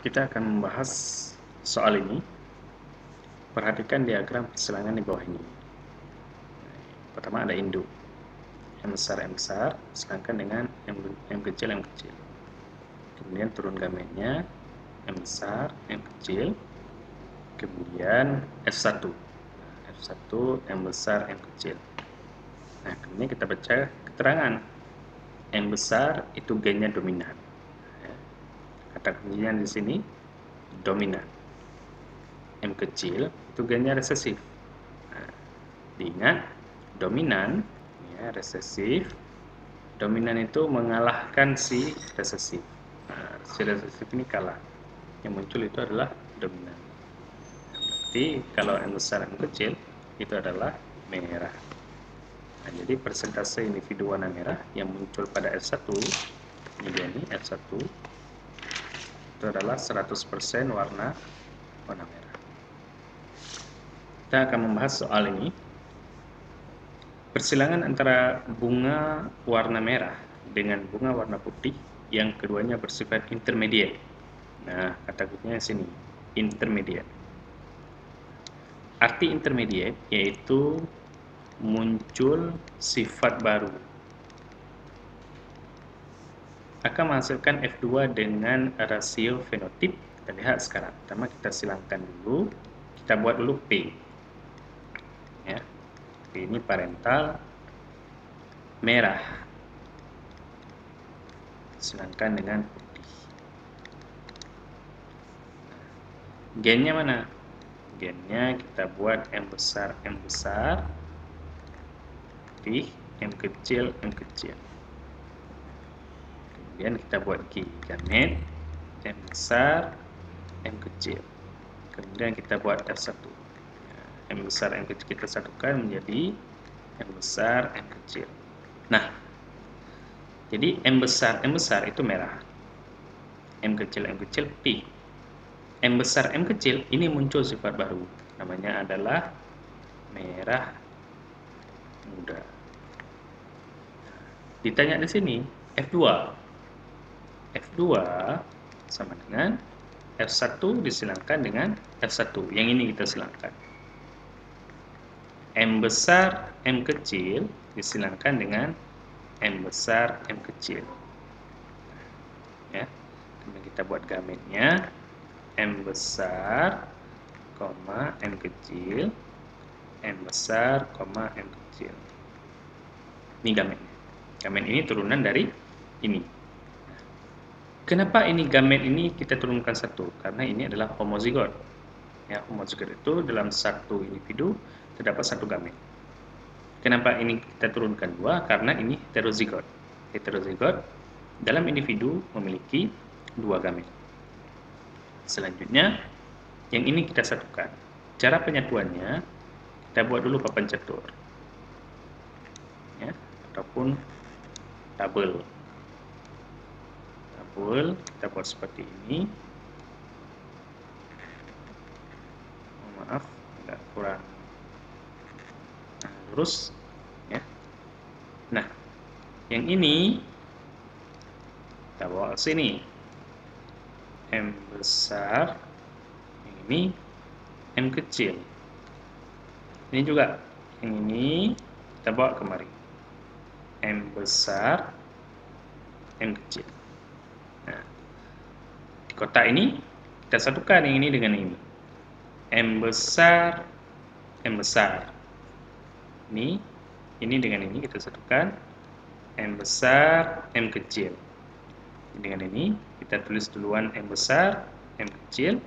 Kita akan membahas soal ini. Perhatikan diagram persilangan di bawah ini. Pertama ada induk M besar, silangkan dengan M kecil. Kemudian turun gamennya M besar, M kecil. Kemudian F1, M besar, M kecil. Nah, kemudian kita baca keterangan. M besar itu gennya dominan. Kata kuncinya di sini dominan. M kecil itu gennya resesif. Nah, diingat dominan ya, resesif. Dominan itu mengalahkan si resesif. Nah, si resesif ini kalah. Yang muncul itu adalah dominan. Berarti kalau M besar M kecil itu adalah merah. Nah, jadi persentase individu warna merah yang muncul pada F1 ini dia nih F1 itu adalah 100% warna merah. Kita akan membahas soal ini. Persilangan antara bunga warna merah dengan bunga warna putih yang keduanya bersifat intermediate. Nah, kata kuncinya sini, intermediate. Arti intermediate yaitu muncul sifat baru. Akan menghasilkan F2 dengan rasio fenotip. Kita lihat sekarang. Pertama kita silangkan dulu. Kita buat dulu P. Ya. P ini parental merah. Silangkan dengan putih. Gennya mana? Gennya kita buat M besar, putih, M kecil. Kemudian kita buat G, gamet, M besar, M kecil. Kemudian kita buat F1. M besar, M kecil kita satukan menjadi M besar, M kecil. Nah, jadi M besar itu merah. M kecil putih. M besar, M kecil ini muncul sifat baru. Namanya adalah merah muda. Ditanya di sini, F2 sama dengan F1 disilangkan dengan F1. Yang ini kita silangkan. M besar, M kecil disilangkan dengan M besar, M kecil. Ya. Kemudian kita buat gametnya M besar, M kecil, M besar, M kecil. Ini gametnya. Gamet ini turunan dari ini. Kenapa ini gamet ini kita turunkan satu? Karena ini adalah homozigot. Ya, homozigot itu dalam satu individu terdapat satu gamet. Kenapa ini kita turunkan dua? Karena ini heterozigot. Heterozigot dalam individu memiliki dua gamet. Selanjutnya, yang ini kita satukan. Cara penyatuannya, kita buat dulu papan catur. Ya, ataupun tabel. Kita buat seperti ini. Maaf, agak kurang lurus ya. Nah, yang ini kita bawa ke sini. M besar, yang ini M kecil. Ini juga, yang ini kita bawa kemari. M besar, M kecil. Nah, di kotak ini kita satukan yang ini dengan ini. M besar, M besar. Ini dengan ini kita satukan. M besar, M kecil. Dengan ini kita tulis duluan M besar, M kecil.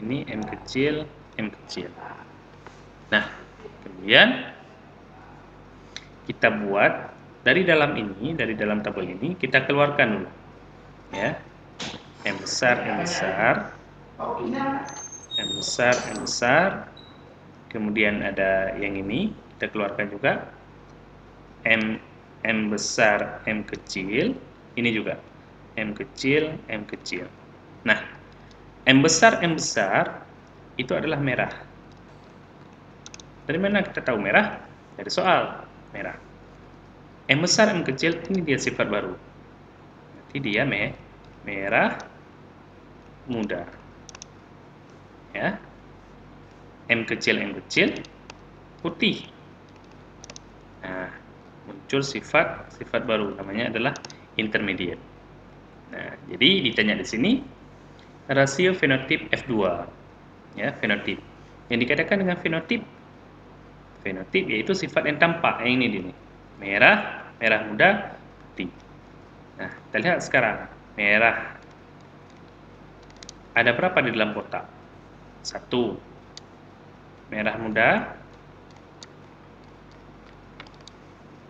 Ini M kecil, M kecil. Nah, kemudian kita buat dari dalam ini, dari dalam tabel ini kita keluarkan dulu. Ya. M besar, M besar. Kemudian ada yang ini kita keluarkan juga. M besar, M kecil. Ini juga M kecil. Nah, M besar itu adalah merah. Dari mana kita tahu merah? Dari soal merah. M besar, M kecil ini dia sifat baru. Nanti dia merah muda. Ya. M kecil putih. Nah, muncul sifat baru, namanya adalah intermediate. Nah, jadi ditanya di sini rasio fenotip F2. Ya, fenotip. Yang dikatakan dengan fenotip yaitu sifat yang tampak, yang ini nih. Merah muda, putih. Nah, kita lihat sekarang. Merah. Ada berapa di dalam kotak? 1. Merah muda.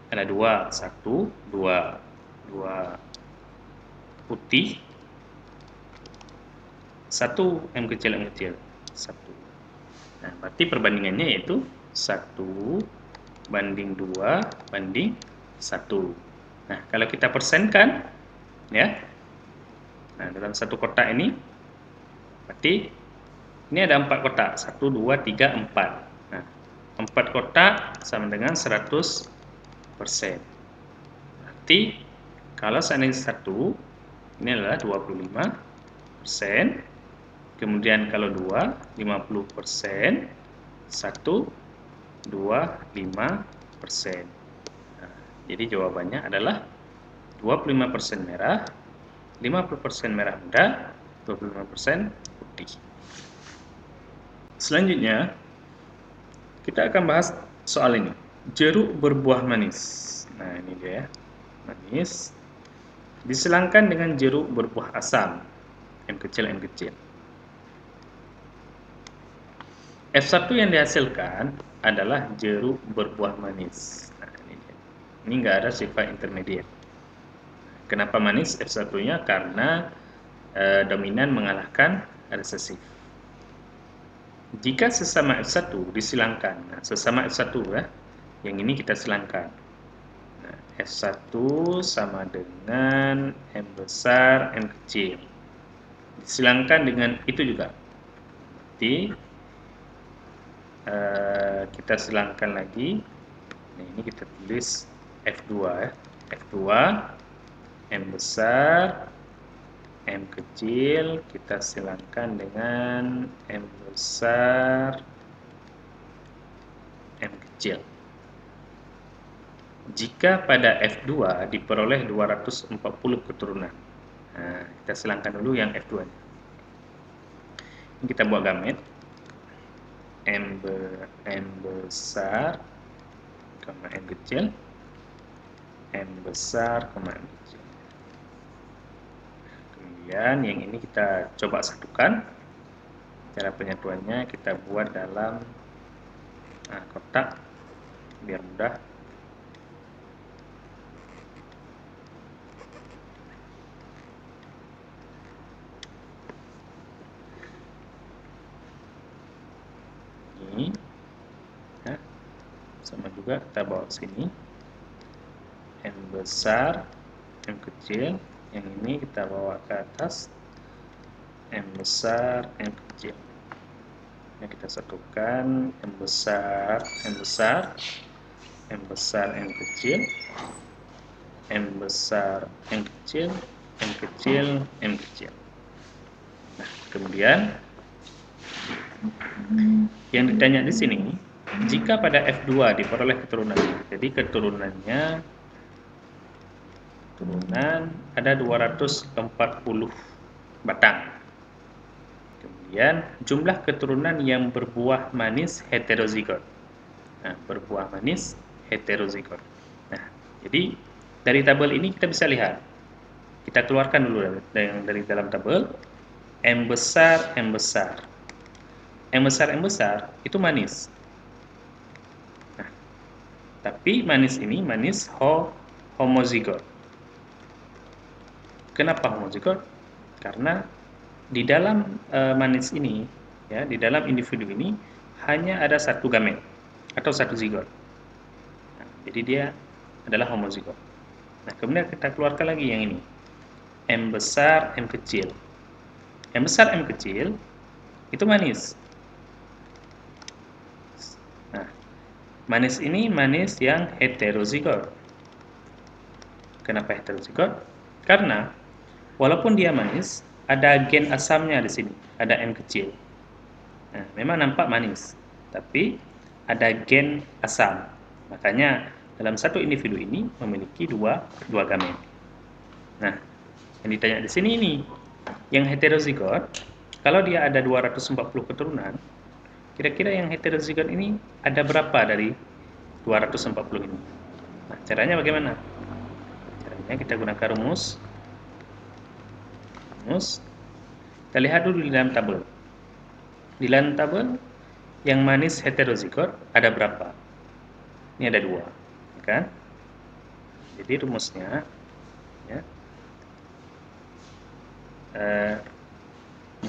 Ada 2. 1, 2. 2. Putih. 1. M kecil. 1. Nah, berarti perbandingannya yaitu 1 banding 2 banding 1. Nah, kalau kita persenkan, ya, nah dalam satu kotak ini, berarti ini ada 4 kotak, 1, 2, 3, 4. Nah, 4 kotak sama dengan 100%. Berarti kalau seandainya 1, ini adalah 25%. Kemudian kalau 2, 50%. 1, 2, 5%. Nah, jadi jawabannya adalah 25% merah, 50% merah muda, 25% putih. Selanjutnya, kita akan bahas soal ini. Jeruk berbuah manis. Nah, ini dia ya. Manis. Diselangkan dengan jeruk berbuah asam. M kecil. F1 yang dihasilkan adalah jeruk berbuah manis. Nah, ini dia. Ini nggak ada sifat intermediate. Kenapa manis F1-nya? Karena dominan mengalahkan resesif. Jika sesama F1 disilangkan, nah, sesama F1 ya, yang ini kita silangkan. Nah, F1 sama dengan M besar, M kecil. Disilangkan dengan itu juga. Berarti kita silangkan lagi. Nah, ini kita tulis F2 ya. F2 M besar, M kecil, kita silangkan dengan M besar, M kecil. Jika pada F2 diperoleh 240 keturunan. Nah, kita silangkan dulu yang F2 nya. Ini kita buat gamet. M besar, M kecil, M besar, M kecil. Kemudian yang ini kita coba satukan. Cara penyatuannya kita buat dalam kotak biar mudah. Ini ya, sama juga kita bawa ke sini. M besar, M kecil. Yang ini kita bawa ke atas. M besar, M kecil. Ini kita satukan. M besar, M besar, M besar, M kecil, M besar, M kecil, M kecil, M kecil. Nah, kemudian yang ditanya di sini, jika pada F2 diperoleh keturunan, jadi keturunan ada 240 batang. Kemudian jumlah keturunan yang berbuah manis heterozigot. Nah, berbuah manis heterozigot. Nah, jadi dari tabel ini kita bisa lihat. Kita keluarkan dulu dari dalam tabel. M besar, M besar. M besar itu manis. Nah, tapi manis ini manis homozigot. Kenapa homozigot? Karena di dalam manis ini, ya, di dalam individu ini hanya ada satu gamet atau satu zigot. Nah, jadi dia adalah homozigot. Nah, kemudian kita keluarkan lagi yang ini. M besar, M kecil. M besar, M kecil itu manis. Nah, manis ini manis yang heterozigot. Kenapa heterozigot? Karena walaupun dia manis, ada gen asamnya di sini, ada M kecil. Nah, memang nampak manis, tapi ada gen asam. Makanya dalam satu individu ini memiliki dua gamet. Nah, yang ditanya di sini ini, yang heterozigot, kalau dia ada 240 keturunan, kira-kira yang heterozigot ini ada berapa dari 240 ini? Nah, caranya bagaimana? Caranya kita gunakan rumus. Kita lihat dulu di dalam tabel. Di dalam tabel yang manis heterozigot ada berapa? Ini ada 2, kan? Jadi rumusnya, ya,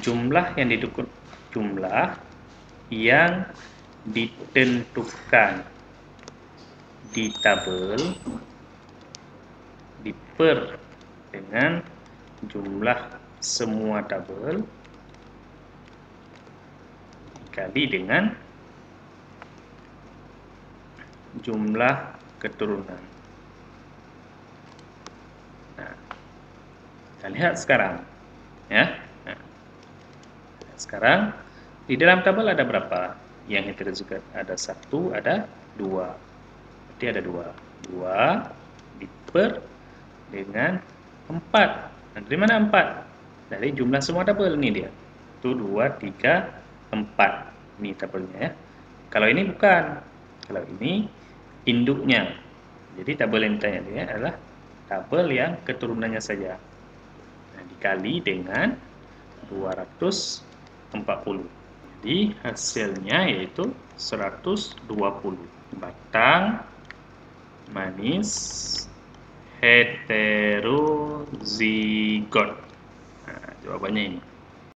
jumlah yang ditentukan di tabel diper dengan jumlah semua tabel dikali dengan jumlah keturunan. Nah, kita lihat sekarang, ya. Nah, sekarang di dalam tabel ada berapa yang heterozigot? Ada 1, ada 2. Berarti ada 2 diper dengan 4. Nah, dari mana 4? Dari jumlah semua tabel ini dia. 1, 2, 3, 4. Ini tabelnya, ya. Kalau ini bukan. Kalau ini induknya. Jadi tabel yang ditanya dia adalah tabel yang keturunannya saja. Nah, dikali dengan 240. Jadi hasilnya yaitu 120 batang manis heterozigot. Nah, jawabannya ini.